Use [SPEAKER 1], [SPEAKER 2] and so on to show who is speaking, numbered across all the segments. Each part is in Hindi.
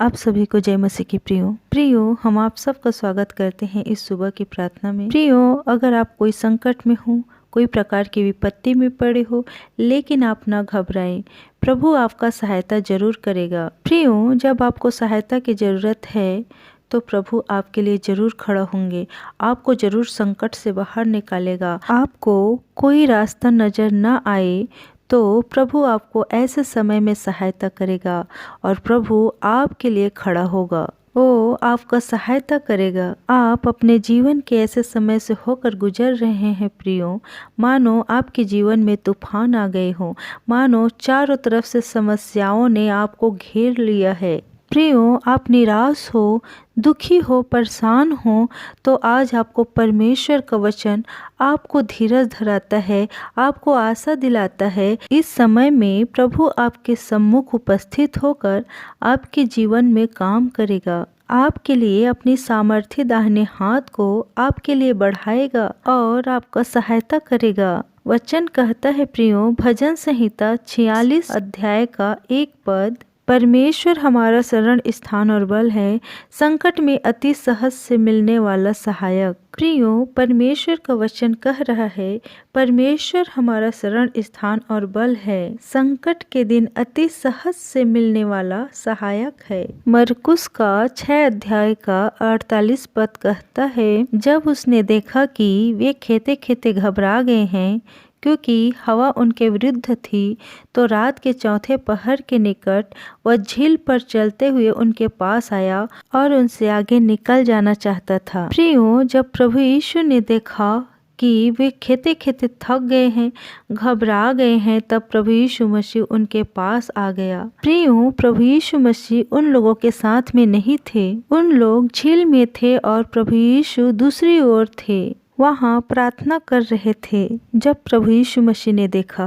[SPEAKER 1] आप सभी को जय मसीह की प्रियो हम आप सबका स्वागत करते हैं इस सुबह की प्रार्थना में। प्रियो, अगर आप कोई संकट में हो, कोई प्रकार की विपत्ति में पड़े हो, लेकिन आप ना घबराएं, प्रभु आपका सहायता जरूर करेगा। प्रियो, जब आपको सहायता की ज़रूरत है तो प्रभु आपके लिए जरूर खड़ा होंगे, आपको जरूर संकट से बाहर निकालेगा। आपको कोई रास्ता नजर ना आए तो प्रभु आपको ऐसे समय में सहायता करेगा और प्रभु आपके लिए खड़ा होगा। वो आपका सहायता करेगा। आप अपने जीवन के ऐसे समय से होकर गुजर रहे हैं प्रियो, मानो आपके जीवन में तूफान आ गए हो, मानो चारों तरफ से समस्याओं ने आपको घेर लिया है। प्रियो, आप निराश हो, दुखी हो, परेशान हो, तो आज आपको परमेश्वर का वचन आपको धीरज धराता है, आपको आशा दिलाता है। इस समय में प्रभु आपके सम्मुख उपस्थित होकर आपके जीवन में काम करेगा, आपके लिए अपनी सामर्थ्य दाहिने हाथ को आपके लिए बढ़ाएगा और आपका सहायता करेगा। वचन कहता है प्रियो, भजन संहिता 46 अध्याय का 1 पद, परमेश्वर हमारा शरण स्थान और बल है, संकट में अति सहज से मिलने वाला सहायक। प्रियो, परमेश्वर का वचन कह रहा है, परमेश्वर हमारा शरण स्थान और बल है, संकट के दिन अति सहज से मिलने वाला सहायक है। मरकुस का 6 अध्याय का 48 पद कहता है, जब उसने देखा कि वे खेते खेते घबरा गए हैं क्योंकि हवा उनके विरुद्ध थी, तो रात के चौथे पहर के निकट वह झील पर चलते हुए उनके पास आया और उनसे आगे निकल जाना चाहता था। प्रियो, जब प्रभु यीशु ने देखा कि वे खेते खेते थक गए हैं, घबरा गए हैं, तब प्रभु यीशु मसीह उनके पास आ गया। प्रियो, प्रभु यीशु मसीह उन लोगों के साथ में नहीं थे, उन लोग झील में थे और प्रभु यीशु दूसरी ओर थे, वहाँ प्रार्थना कर रहे थे। जब प्रभु यीशु मसीह ने देखा,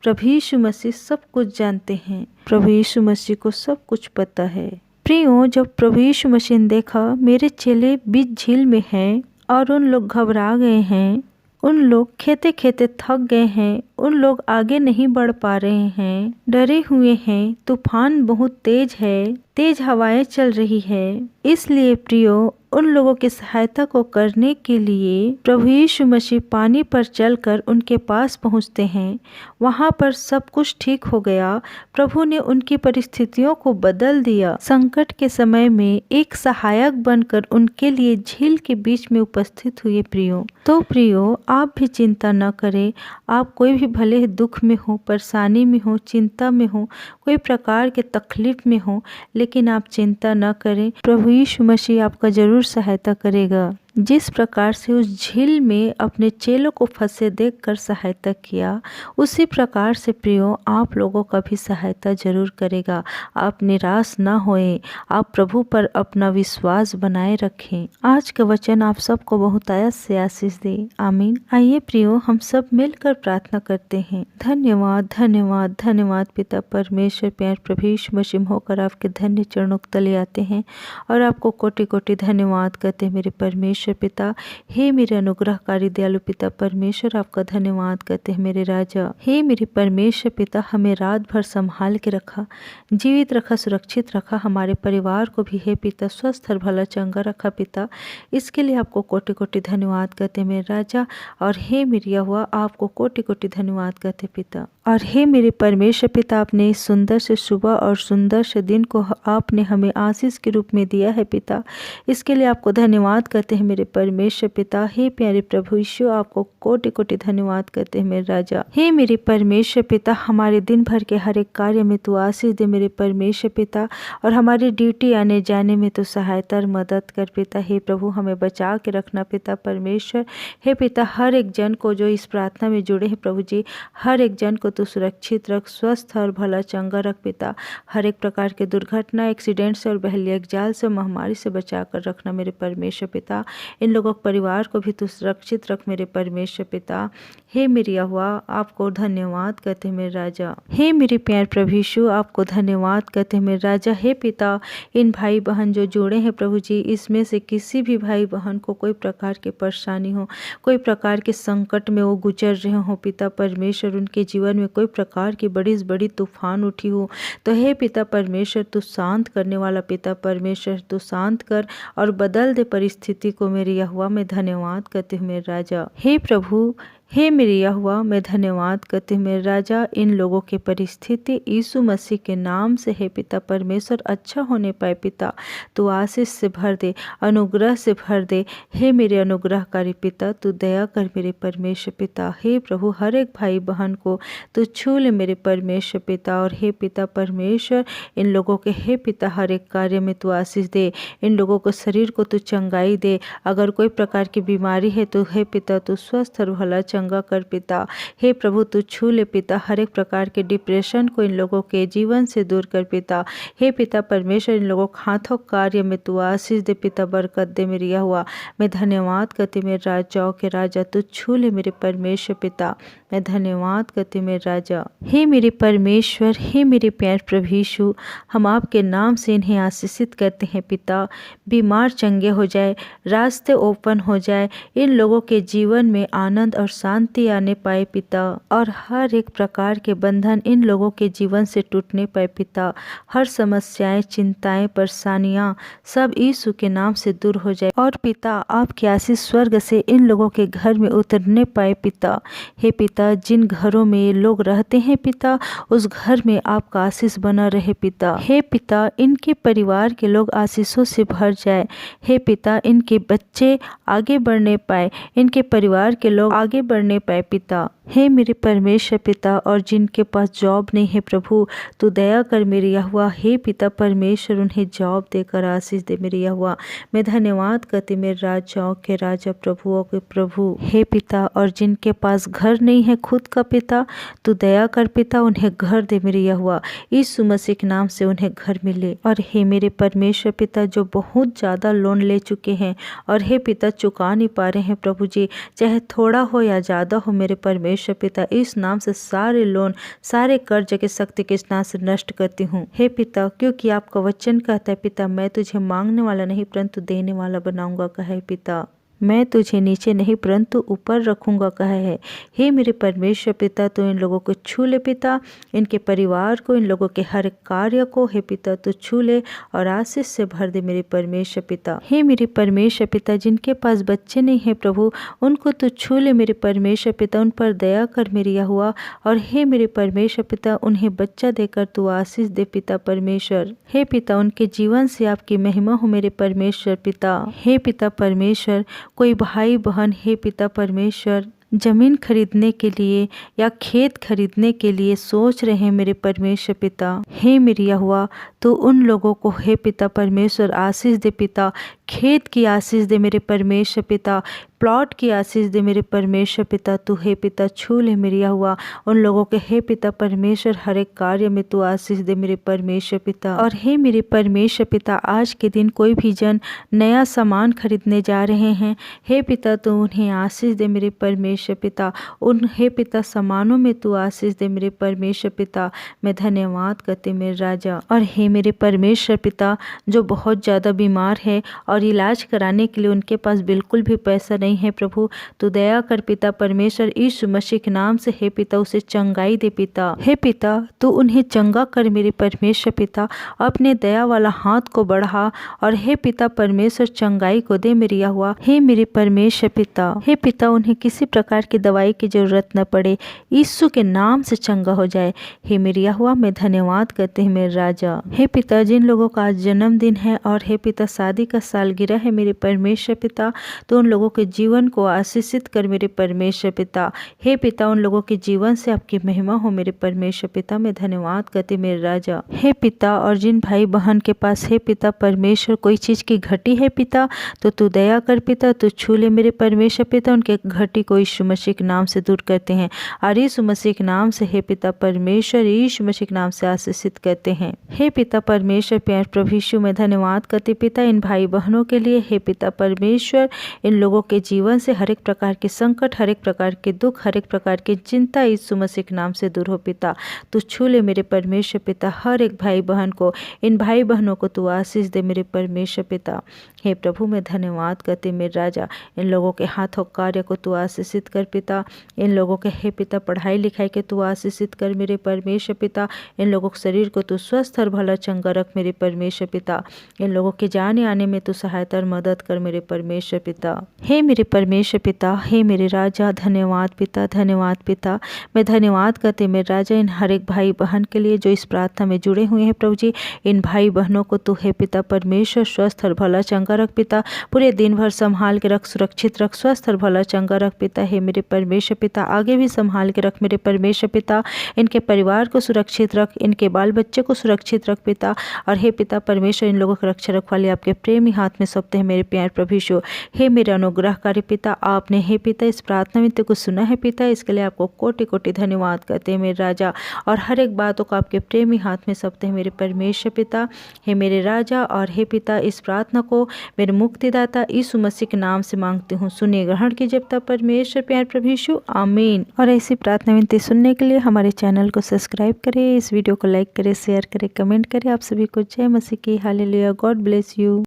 [SPEAKER 1] प्रभु यीशु मसीह सब कुछ जानते हैं, प्रभु यीशु मसीह को सब कुछ पता है। प्रियो, जब प्रभु यीशु मसीह ने देखा मेरे चेले बीच झील में हैं और उन लोग घबरा गए हैं, उन लोग खेते खेते थक गए हैं, उन लोग आगे नहीं बढ़ पा रहे हैं, डरे हुए हैं, तूफान बहुत तेज है, तेज हवाएं चल रही है, इसलिए प्रियो उन लोगों की सहायता को करने के लिए प्रभु यीशु मसीह पानी पर चलकर उनके पास पहुंचते हैं। वहां पर सब कुछ ठीक हो गया। प्रभु ने उनकी परिस्थितियों को बदल दिया। संकट के समय में एक सहायक बनकर उनके लिए झील के बीच में उपस्थित हुए। प्रियो, आप भी चिंता न करें। आप कोई भी भले दुख में हो, परेशानी में हो, चिंता में हो, कोई प्रकार के तकलीफ में हो, लेकिन आप चिंता न करें। प्रभु यीशु मसीह आपका जरूर सहायता करेगा। जिस प्रकार से उस झील में अपने चेलों को फंसे देखकर सहायता किया, उसी प्रकार से प्रियो आप लोगों का भी सहायता जरूर करेगा। आप निराश ना होएं, आप प्रभु पर अपना विश्वास बनाए रखें। आज का वचन आप सबको बहुतायत से आशीष दे। आमीन। आइए प्रियो, हम सब मिलकर प्रार्थना करते हैं। धन्यवाद धन्यवाद धन्यवाद पिता परमेश्वर, प्यार प्रभु यीशु मसीह होकर आपके धन्य चरणों के तले आते हैं और आपको कोटि कोटि धन्यवाद करते हैं मेरे परमेश्वर पिता। हे मेरे अनुग्रहकारी दयालु पिता परमेश्वर, आपका धन्यवाद करते हैं मेरे राजा। हे मेरे परमेश्वर पिता, हमें रात भर संभाल के रखा, जीवित रखा, सुरक्षित रखा, हमारे परिवार को भी हे पिता स्वस्थ और भला चंगा रखा पिता। इसके लिए आपको कोटि कोटि धन्यवाद करते हैं मेरे राजा। और हे मेरी यहोवा, आपको कोटि कोटि धन्यवाद करते पिता। और हे मेरे परमेश्वर पिता, आपने इस सुंदर से सुबह और सुंदर से दिन को आपने हमें आशीष के रूप में दिया है पिता। इसके लिए आपको धन्यवाद करते हैं मेरे परमेश्वर पिता। हे प्यारे प्रभु यीशु, आपको कोटि कोटि धन्यवाद करते हैं मेरे राजा। हे मेरे परमेश्वर पिता, हमारे दिन भर के हर एक कार्य में तू आशीष दे मेरे परमेश्वर पिता, और हमारी ड्यूटी आने जाने में तो सहायता और मदद कर पिता। हे प्रभु, हमें बचा के रखना पिता परमेश्वर। हे पिता, हर एक जन को जो इस प्रार्थना में जुड़े हैं प्रभु जी, हर एक जन को तो सुरक्षित रख, स्वस्थ और भला चंगा रख पिता। हर एक प्रकार के दुर्घटना, एक्सीडेंट से और बहलिया जाल से, महामारी से बचा कर रखना मेरे परमेश्वर पिता। इन लोगों के परिवार को भी तू सुरक्षित रख मेरे परमेश्वर पिता। हे मेरे यहोवा आपको धन्यवाद करते हैं मेरे राजा। हे मेरे प्यारे प्रभु यीशु आपको धन्यवाद करते हैं मेरे राजा। हे पिता इन भाई बहन जो जुड़े हैं प्रभु जी, इसमें से किसी भी भाई बहन को कोई प्रकार की परेशानी हो, कोई प्रकार के संकट में वो गुजर रहे हो पिता परमेश्वर, उनके जीवन में कोई प्रकार की बड़ी से बड़ी तूफान उठी हो, तो हे पिता परमेश्वर तू शांत करने वाला पिता परमेश्वर तू शांत कर और बदल दे परिस्थिति को मेरे यहोवा। मैं धन्यवाद करते हूँ मेरे राजा। हे प्रभु हे मेरे यहोवा मैं धन्यवाद करती हूँ मेरे राजा, इन लोगों की परिस्थिति यीशु मसीह के नाम से हे पिता परमेश्वर अच्छा होने पाए पिता, तू आशीष से भर दे, अनुग्रह से भर दे। हे मेरे अनुग्रहकारी पिता तू दया कर मेरे परमेश्वर पिता। हे प्रभु हर एक भाई बहन को तू छू ले मेरे परमेश्वर पिता, और हे पिता परमेश्वर इन लोगों के हे पिता हर एक कार्य में तू आशीष दे, इन लोगों को शरीर को तू चंगाई दे। अगर कोई प्रकार की बीमारी है तो हे पिता तू स्वस्थ और भला चंगा कर पिता। हे प्रभु तू छू ले पिता, हर एक प्रकार के डिप्रेशन को इन लोगों के जीवन से दूर कर पिता। हे पिता परमेश्वर इन लोगों के हाथों कार्य में तू आशीष दे पिता, बरकत दे मेरी यहोवा। मैं धन्यवाद करती मेरे राजाओं के राजा, तू छू ले मेरे परमेश्वर पिता। मैं धन्यवाद करती मेरे राजा। हे मेरे परमेश्वर हे मेरे प्यारे प्रभु यीशु, हम आपके नाम से इन्हें आशीषित करते हैं पिता। बीमार चंगे हो जाए, रास्ते ओपन हो जाए, इन लोगों के जीवन में आनंद और शांति आने पाए पिता, और हर एक प्रकार के बंधन इन लोगों के जीवन से टूटने पाए पिता। हर समस्याएं चिंताएं परेशानियां सब यीशु के नाम से दूर हो जाए, और पिता आपकी आशीष स्वर्ग से इन लोगों के घर में उतरने पाए पिता। हे पिता जिन घरों में ये लोग रहते हैं पिता, उस घर में आपका आशीष बना रहे पिता। हे पिता इनके परिवार के लोग आशीषों से भर जाए। हे पिता इनके बच्चे आगे बढ़ने पाए, इनके परिवार के लोग आगे बढ़ने पाए पिता। हे मेरे परमेश्वर पिता, और जिनके पास जॉब नहीं है प्रभु तू दया कर मेरे यहोवा। हे पिता परमेश्वर उन्हें जॉब देकर आशीष दे मेरे यहोवा। मैं धन्यवाद करती मेरे राजाओं के राजा प्रभुओं के प्रभु। हे पिता और जिनके पास घर नहीं है खुद का पिता, तू दया कर पिता, उन्हें घर दे मेरे यहोवा। यीशु मसीह के नाम से उन्हें घर मिले। और हे मेरे परमेश्वर पिता जो बहुत ज़्यादा लोन ले चुके हैं और हे पिता चुका नहीं पा रहे हैं प्रभु जी, चाहे थोड़ा हो या ज़्यादा हो मेरे परमेश्वर पिता, इस नाम से सारे लोन सारे कर्ज के शक्ति के नाम से नष्ट करती हूँ हे पिता। क्योंकि आपका वचन कहता है पिता, मैं तुझे मांगने वाला नहीं परंतु देने वाला बनाऊंगा कहे पिता। मैं तुझे नीचे नहीं परंतु ऊपर रखूंगा कहा है। हे मेरे परमेश्वर पिता तो इन लोगों को छू ले पिता, इनके परिवार को, इन लोगों के हर कार्य को हे पिता तो छू ले और आशीष से भर दे मेरे परमेश्वर पिता। हे मेरे परमेश्वर पिता जिनके पास बच्चे नहीं है प्रभु, उनको तो छू ले मेरे परमेश्वर पिता, उन पर दया कर मेरी यहोवा। और हे मेरे परमेश्वर पिता उन्हें बच्चा देकर तू आशीष दे पिता परमेश्वर। हे पिता उनके जीवन से आपकी महिमा हो मेरे परमेश्वर पिता। हे पिता परमेश्वर कोई भाई बहन हे पिता परमेश्वर जमीन खरीदने के लिए या खेत खरीदने के लिए सोच रहे हैं मेरे परमेश्वर पिता, हे मेरी यहोवा तो उन लोगों को हे पिता परमेश्वर आशीष दे पिता, खेत की आशीष दे मेरे परमेश्वर पिता, प्लॉट की आशीष दे मेरे परमेश्वर पिता। तू हे पिता छू ले मेरी यहोवा उन लोगों के हे पिता परमेश्वर, हर एक कार्य में तू आशीष दे मेरे परमेश्वर पिता। और हे मेरे परमेश्वर पिता आज के दिन कोई भी जन नया सामान खरीदने जा रहे हैं हे पिता तो उन्हें आशीष दे मेरे परमेश्वर पिता, उन हे पिता सामानों में तू आशीष दे मेरे परमेश्वर पिता। मैं धन्यवाद करते मेरे राजा। और हे मेरे परमेश्वर पिता जो बहुत ज़्यादा बीमार है और इलाज कराने के लिए उनके पास बिल्कुल भी पैसा नहीं है प्रभु, तो दया कर पिता परमेश्वर यीशु मसीह के नाम से हे पिता उसे चंगाई दे पिता। हे पिता तू उन्हें चंगा कर मेरे परमेश्वर पिता, अपने दया वाला हाथ को बढ़ा और हे पिता परमेश्वर चंगाई को दे मेरी यहोवा। हे मेरे परमेश्वर पिता, हे पिता उन्हें किसी प्रकार की दवाई की जरूरत न पड़े, यीशु के नाम से चंगा हो जाए। हे मेरी यहोवा मैं धन्यवाद करते हैं मेरे राजा। हे पिता जिन लोगों का आज जन्मदिन है और हे पिता शादी का सालगिरह है मेरे परमेश्वर पिता, तो उन लोगों के जीवन को आशीषित कर मेरे परमेश्वर पिता। हे पिता उन लोगों के जीवन से आपकी महिमा हो मेरे परमेश्वर पिता। मैं धन्यवाद करती मेरे राजा। हे पिता और जिन भाई बहन के पास हे पिता परमेश्वर कोई चीज़ की घटी है पिता, तो तू दया कर पिता, तू छू ले मेरे परमेश्वर पिता, उनके घटी को यीशु यीशु मसीह के नाम से दूर करते हैं और यीशु मसीह के नाम से हे पिता परमेश्वर यीशु मसीह के नाम से आशीषित करते हैं। हे पिता परमेश्वर प्यार प्रभु यीशु में धन्यवाद करते पिता इन भाई बहनों के लिए। हे पिता परमेश्वर इन लोगों के जीवन से हर एक प्रकार के संकट, हर एक प्रकार के दुख, हर एक प्रकार की चिंता यीशु मसीह के नाम से दूर हो पिता। तू छू ले मेरे परमेश्वर पिता हर एक भाई बहन को, इन भाई बहनों को तू आशीष दे मेरे परमेश्वर पिता। हे प्रभु मैं धन्यवाद करते मेरे राजा इन लोगों के हाथों कार्य को तू आशीषित कर पिता। इन लोगों के हे पिता पढ़ाई लिखाई के तू आशीषित कर मेरे परमेश्वर पिता। इन लोगों के शरीर को तू स्वस्थ और भला चंगा रख मेरे परमेश्वर पिता। इन लोगों के जाने आने में तू सहायता और मदद कर मेरे परमेश्वर पिता। हे मेरे परमेश्वर पिता, हे मेरे राजा धन्यवाद पिता, धन्यवाद पिता। मैं धन्यवाद करते मेरे राजा इन हर एक भाई बहन के लिए जो इस प्रार्थना में जुड़े हुए हैं प्रभु जी। इन भाई बहनों को तू हे पिता परमेश्वर स्वस्थ और भला चंगा रख पिता। पूरे दिन भर संभाल के रख, सुरक्षित रख, स्वस्थ और भला चंगा रख पिता। हे मेरे परमेश्वर पिता आगे भी संभाल के रख मेरे परमेश्वर पिता। इनके परिवार को सुरक्षित रख, इनके बाल बच्चे को सुरक्षित रख पिता। और हे पिता परमेश्वर इन लोगों की रक्षा रखवाले आपके प्रेमी हाथ में सौंपते हैं मेरे प्यार प्रभु यीशु। हे मेरे अनुग्रहकारी पिता, आपने हे पिता इस प्रार्थना में को सुना है पिता, इसके लिए आपको कोटि कोटि धन्यवाद करते हैं मेरे राजा। और हर एक बातों को आपके प्रेमी हाथ में सौंपते हैं मेरे परमेश्वर पिता। हे मेरे राजा और हे पिता इस प्रार्थना को मेरे मुक्तिदाता यीशु मसीह के नाम से मांगती हूँ, सुनिए ग्रहण कीजिए पिता परमेश्वर प्यार प्रभु यीशु, आमीन। और ऐसी प्रार्थना विनती सुनने के लिए हमारे चैनल को सब्सक्राइब करें, इस वीडियो को लाइक करें, शेयर करें, कमेंट करें। आप सभी को जय मसीह की, हालेलुया, गॉड ब्लेस यू।